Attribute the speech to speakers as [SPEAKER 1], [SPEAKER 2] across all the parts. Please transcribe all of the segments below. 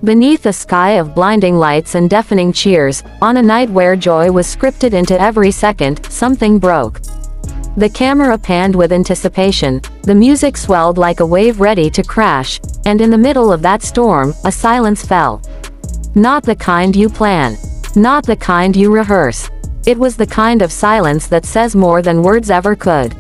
[SPEAKER 1] Beneath a sky of blinding lights and deafening cheers, on a night where joy was scripted into every second, something broke. The camera panned with anticipation, the music swelled like a wave ready to crash, and in the middle of that storm, a silence fell. Not the kind you plan. Not the kind you rehearse. It was the kind of silence that says more than words ever could.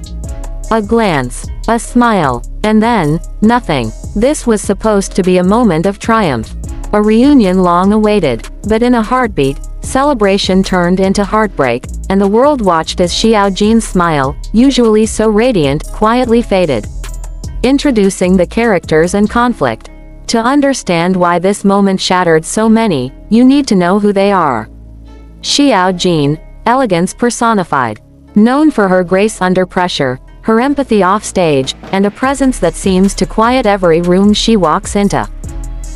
[SPEAKER 1] A glance, a smile, and then, nothing. This was supposed to be a moment of triumph. A reunion long awaited, but in a heartbeat, celebration turned into heartbreak, and the world watched as Xiao Jin's smile, usually so radiant, quietly faded. Introducing the characters and conflict. To understand why this moment shattered so many, you need to know who they are. Xiao Jin, elegance personified. Known for her grace under pressure, her empathy off stage, and a presence that seems to quiet every room she walks into.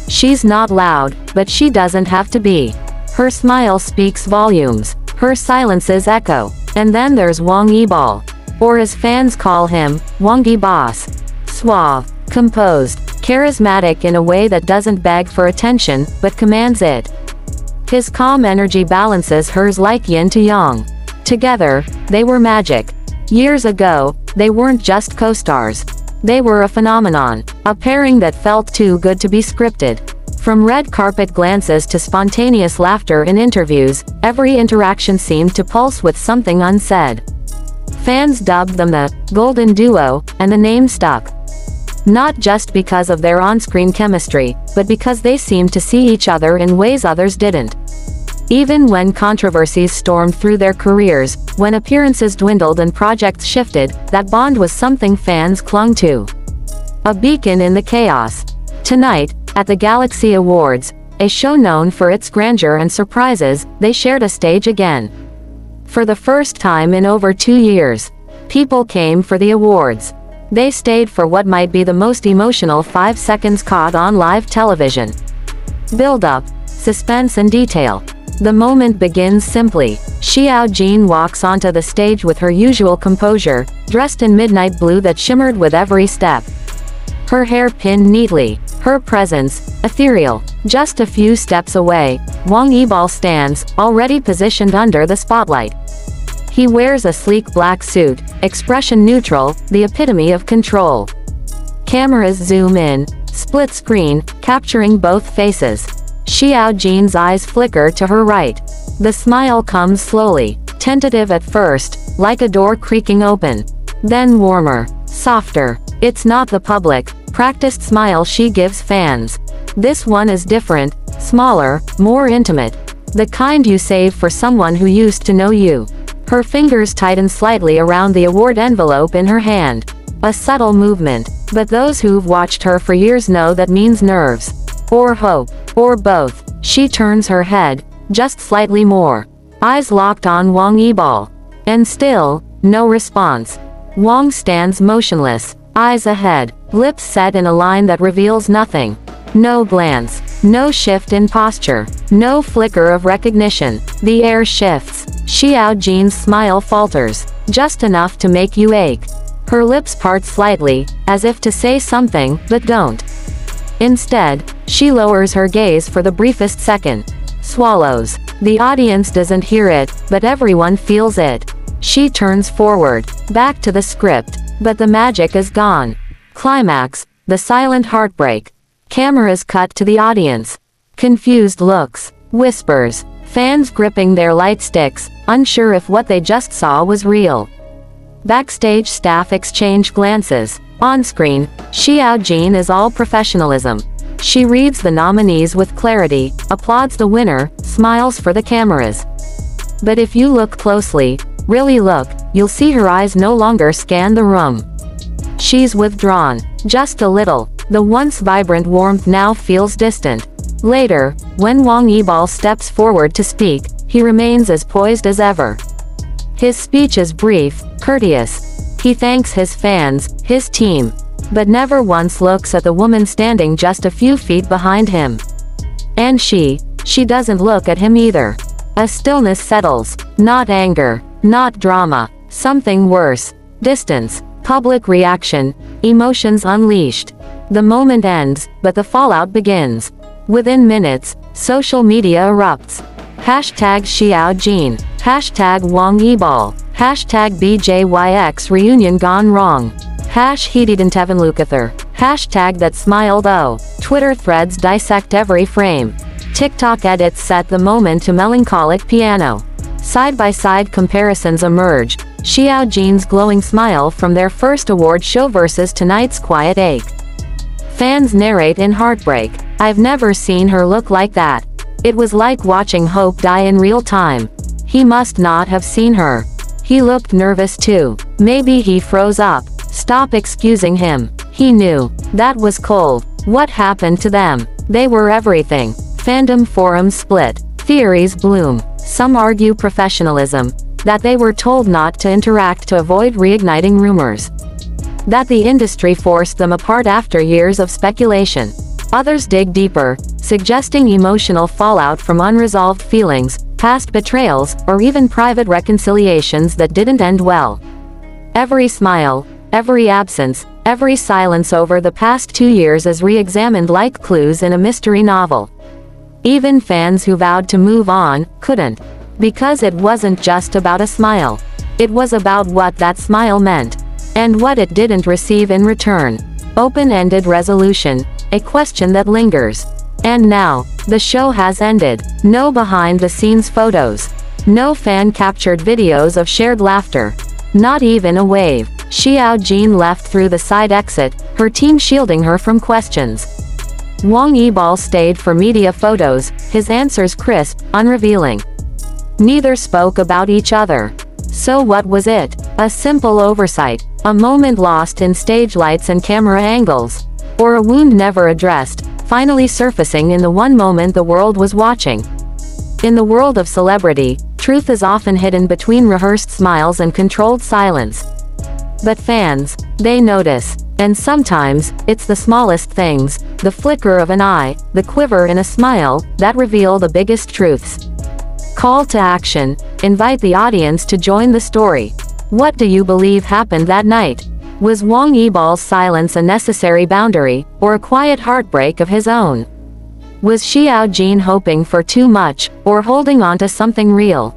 [SPEAKER 1] She's not loud, but she doesn't have to be. Her smile speaks volumes, her silences echo. And then there's Wong Yibo, or as fans call him, Wang Yibo. Suave, composed, charismatic in a way that doesn't beg for attention, but commands it. His calm energy balances hers like yin to yang. Together, they were magic. Years ago, they weren't just co-stars. They were a phenomenon, a pairing that felt too good to be scripted. From red carpet glances to spontaneous laughter in interviews, every interaction seemed to pulse with something unsaid. Fans dubbed them the Golden Duo, and the name stuck. Not just because of their on-screen chemistry, but because they seemed to see each other in ways others didn't. Even when controversies stormed through their careers, when appearances dwindled and projects shifted, that bond was something fans clung to. A beacon in the chaos. Tonight, at the Galaxy Awards, a show known for its grandeur and surprises, they shared a stage again. For the first time in over 2 years, people came for the awards. They stayed for what might be the most emotional 5 seconds caught on live television. Build-up, suspense and detail. The moment begins simply. Xiao Jin walks onto the stage with her usual composure, dressed in midnight blue that shimmered with every step. Her hair pinned neatly, her presence, ethereal. Just a few steps away, Wong Yibo stands, already positioned under the spotlight. He wears a sleek black suit, expression neutral, the epitome of control. Cameras zoom in, split screen, capturing both faces. Xiao Jin's eyes flicker to her right. The smile comes slowly, tentative at first, like a door creaking open. Then warmer, softer. It's not the public, practiced smile she gives fans. This one is different, smaller, more intimate. The kind you save for someone who used to know you. Her fingers tighten slightly around the award envelope in her hand. A subtle movement, but those who've watched her for years know that means nerves. Or hope. Or both. She turns her head, just slightly more. Eyes locked on Wong Yibo. And still, no response. Wong stands motionless, eyes ahead, lips set in a line that reveals nothing. No glance, no shift in posture, no flicker of recognition. The air shifts. Xiao Jin's smile falters, just enough to make you ache. Her lips part slightly, as if to say something, but don't. Instead, she lowers her gaze for the briefest second. Swallows. The audience doesn't hear it, but everyone feels it. She turns forward, back to the script, but the magic is gone. Climax, the silent heartbreak. Cameras cut to the audience. Confused looks, whispers, fans gripping their light sticks, unsure if what they just saw was real. Backstage staff exchange glances. On screen, Xiao Jin is all professionalism. She reads the nominees with clarity, applauds the winner, smiles for the cameras. But if you look closely, really look, you'll see her eyes no longer scan the room. She's withdrawn, just a little. The once vibrant warmth now feels distant. Later, when Wong Yibo steps forward to speak, he remains as poised as ever. His speech is brief, courteous. He thanks his fans, his team, but never once looks at the woman standing just a few feet behind him. And she doesn't look at him either. A stillness settles, not anger, not drama, something worse. Distance, public reaction, emotions unleashed. The moment ends, but the fallout begins. Within minutes, social media erupts. Hashtag Xiao Jin. Hashtag Wong Yibo. Hashtag BJYX reunion gone wrong. Hash Heated Hashtag that smiled oh. Twitter threads dissect every frame. TikTok edits set the moment to melancholic piano. Side-by-side comparisons emerge. Xiao Jin's glowing smile from their first award show versus tonight's quiet ache. Fans narrate in heartbreak. I've never seen her look like that. It was like watching hope die in real time. He must not have seen her. He looked nervous too. Maybe he froze up. Stop excusing him. He knew. That was cold. What happened to them? They were everything. Fandom forums split. Theories bloom. Some argue professionalism. That they were told not to interact to avoid reigniting rumors. That the industry forced them apart after years of speculation. Others dig deeper, suggesting emotional fallout from unresolved feelings, past betrayals, or even private reconciliations that didn't end well. Every smile, every absence, every silence over the past 2 years is re-examined like clues in a mystery novel. Even fans who vowed to move on, couldn't. Because it wasn't just about a smile. It was about what that smile meant. And what it didn't receive in return. Open-ended resolution. A question that lingers. And now, the show has ended. No behind-the-scenes photos. No fan-captured videos of shared laughter. Not even a wave. Xiao Jin left through the side exit, her team shielding her from questions. Wong Yibo stayed for media photos, his answers crisp, unrevealing. Neither spoke about each other. So what was it? A simple oversight. A moment lost in stage lights and camera angles. Or a wound never addressed, finally surfacing in the one moment the world was watching. In the world of celebrity, truth is often hidden between rehearsed smiles and controlled silence. But fans, they notice. And sometimes, it's the smallest things, the flicker of an eye, the quiver in a smile, that reveal the biggest truths. Call to action. Invite the audience to join the story. What do you believe happened that night? Was Wong Yibo's silence a necessary boundary, or a quiet heartbreak of his own? Was Xiao Jin hoping for too much, or holding on to something real?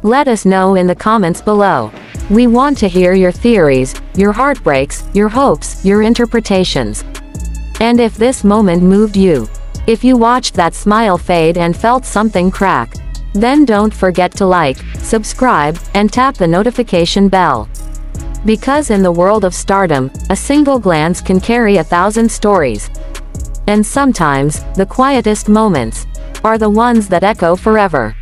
[SPEAKER 1] Let us know in the comments below. We want to hear your theories, your heartbreaks, your hopes, your interpretations. And if this moment moved you, if you watched that smile fade and felt something crack, then don't forget to like, subscribe, and tap the notification bell. Because in the world of stardom, a single glance can carry 1,000 stories. And sometimes, the quietest moments are the ones that echo forever.